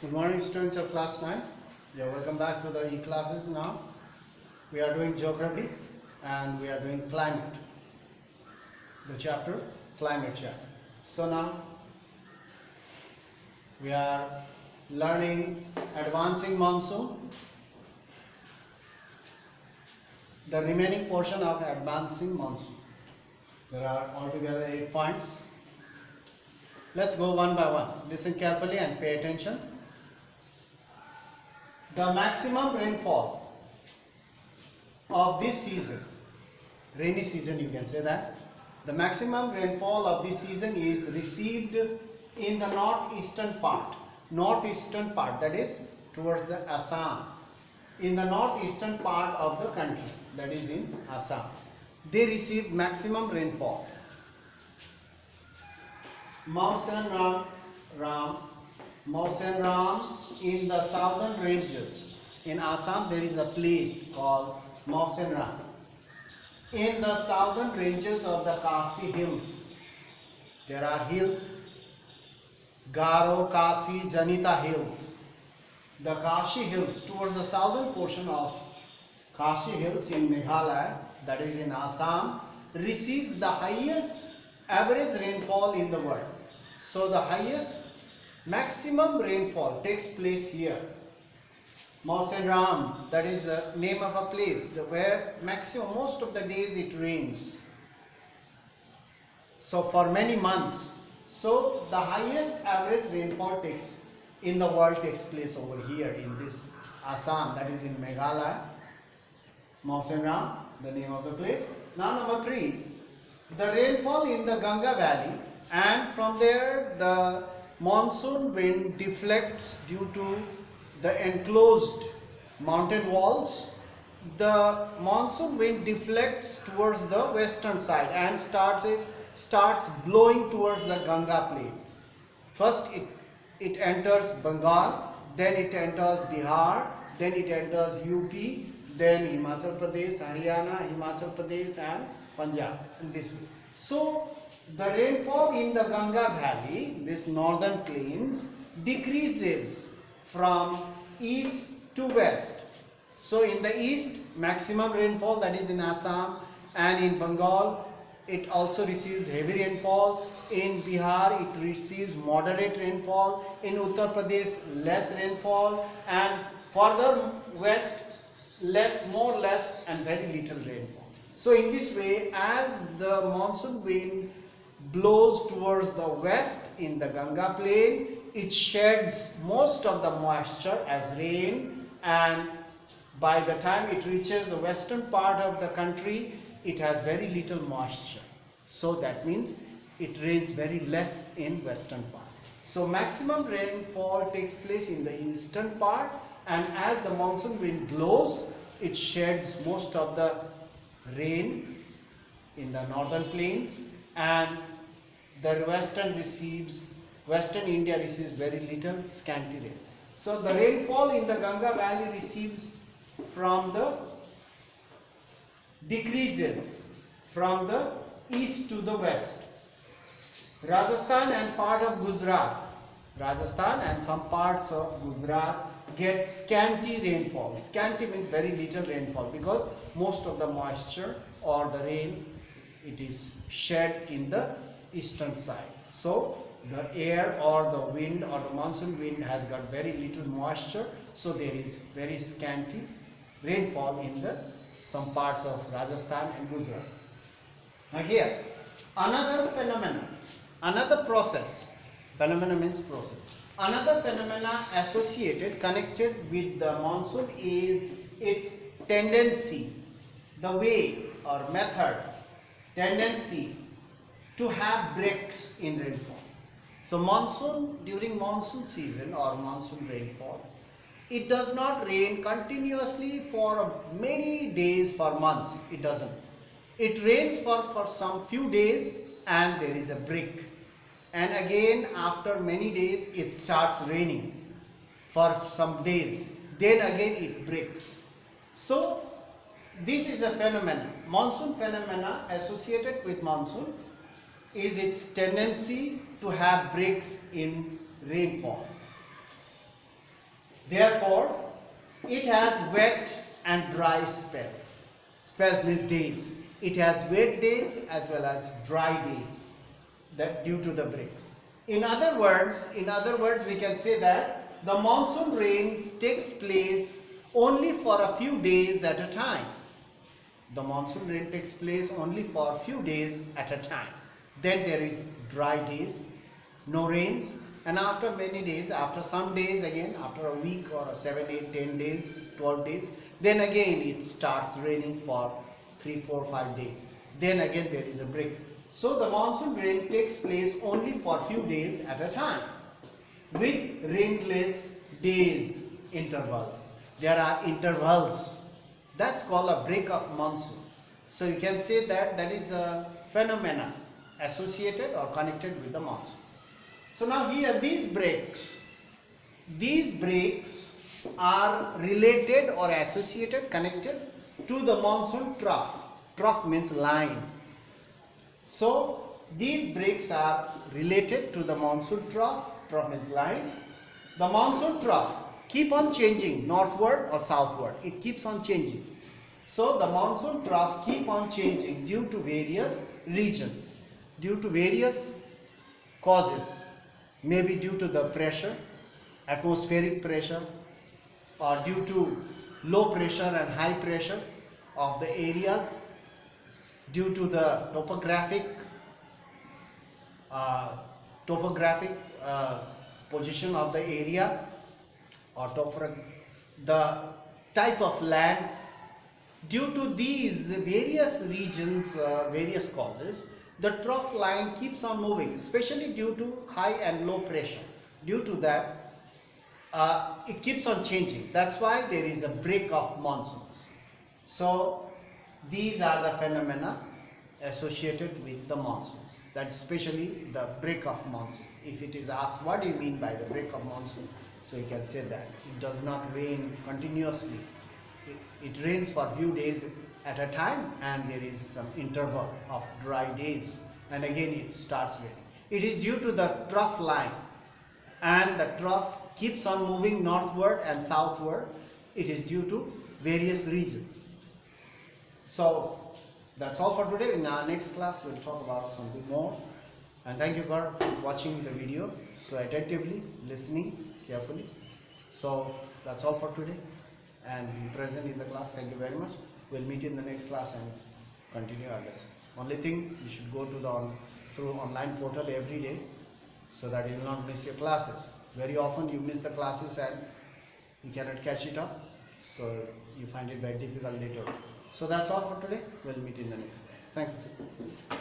Good morning, students of class 9. You're welcome back to the e-classes now. We are doing geography and we are doing climate. The chapter, climate chapter. So now we are learning advancing monsoon. The remaining portion of advancing monsoon. There are altogether 8 points. Let's go one by one. Listen carefully and pay attention. The maximum rainfall of this season, rainy season you can say that, the maximum rainfall of this season is received in the northeastern part, that is towards the Assam, in the northeastern part of the country, that is in Assam. They receive maximum rainfall. Mausan Ram in the southern ranges. In Assam there is a place called Mausan Ram. In the southern ranges of the Khasi hills, there are hills, Garo, Khasi, Janita hills. The Khasi hills, towards the southern portion of Khasi hills in Meghalaya, that is in Assam, receives the highest average rainfall in the world. So the highest maximum rainfall takes place here. Mausan Ram, that is the name of a place where maximum, most of the days it rains. So for many months. So the highest average rainfall in the world takes place over here in this Assam, that is in Meghalaya. Mausan Ram, the name of the place. Now number 3, the rainfall in the Ganga Valley, and from there the monsoon wind deflects due to the enclosed mountain walls. The monsoon wind deflects towards the western side and starts blowing towards the Ganga plain. First it enters Bengal, then it enters Bihar, then it enters UP, then Himachal Pradesh, Haryana, Himachal Pradesh and Punjab, in this way. So the rainfall in the Ganga Valley, this northern plains, decreases from east to west. So in the east, maximum rainfall, that is in Assam, and in Bengal it also receives heavy rainfall. In Bihar it receives moderate rainfall. In Uttar Pradesh less rainfall, and further west more less and very little rainfall. So in this way, as the monsoon wind blows towards the west in the Ganga plain, it sheds most of the moisture as rain, and by the time it reaches the western part of the country, it has very little moisture. So that means it rains very less in western part. So maximum rainfall takes place in the eastern part, and as the monsoon wind blows, it sheds most of the rain in the northern plains, and the western India receives very little, scanty rain. So the rainfall in the Ganga Valley decreases from the east to the west. Rajasthan and part of Gujarat, Rajasthan and some parts of Gujarat get scanty rainfall. Scanty means very little rainfall, because most of the moisture or the rain, it is shed in the eastern side. So the air or the wind or the monsoon wind has got very little moisture, so there is very scanty rainfall in some parts of Rajasthan and Gujarat. Now here, another phenomenon, another process, phenomena means process. Another phenomena connected with the monsoon is its tendency, the way or method, tendency to have breaks in rainfall. So during monsoon season or monsoon rainfall, it does not rain continuously for many days, for months. It doesn't. It rains for some few days and there is a break. And again after many days it starts raining for some days. Then again it breaks. So this is a phenomenon. Monsoon phenomena associated with monsoon is its tendency to have breaks in rainfall. Therefore, it has wet and dry spells. Spells means days. It has wet days as well as dry days, that due to the breaks. In other words, we can say that the monsoon rains takes place only for a few days at a time. The monsoon rain takes place only for a few days at a time. Then there is dry days, no rains, and after many days, after some days again, after a week or a 7, 8, 10 days, 12 days, then again it starts raining for 3, 4, 5 days. Then again there is a break. So the monsoon rain takes place only for a few days at a time with rainless days intervals. There are intervals. That's called a break of monsoon. So you can say that that is a phenomena associated or connected with the monsoon. So now here these breaks are related or associated, connected to the monsoon trough. Trough means line. So these breaks are related to the monsoon trough. Trough means line. The monsoon trough keep on changing northward or southward. It keeps on changing. So the monsoon trough keep on changing due to various regions, due to various causes. Maybe due to the pressure, atmospheric pressure, or due to low pressure and high pressure of the areas, due to the topographic position of the area, or the type of land. Due to these various regions, various causes, the trough line keeps on moving, especially due to high and low pressure. Due to that, it keeps on changing. That's why there is a break of monsoons. So these are the phenomena associated with the monsoons. That's especially the break of monsoon. If it is asked, what do you mean by the break of monsoon? So you can say that it does not rain continuously. It rains for a few days at a time, and there is some interval of dry days, and again it starts raining. It is due to the trough line, and the trough keeps on moving northward and southward. It is due to various regions. So that's all for today. In our next class we'll talk about something more, and thank you for watching the video so attentively, listening carefully. So that's all for today, and be present in the class. Thank you very much. We'll meet in the next class and continue our lesson. Only thing, you should go to through online portal every day so that you will not miss your classes. Very often you miss the classes and you cannot catch it up, so you find it very difficult later. So that's all for today. We'll meet in the next class. Thank you.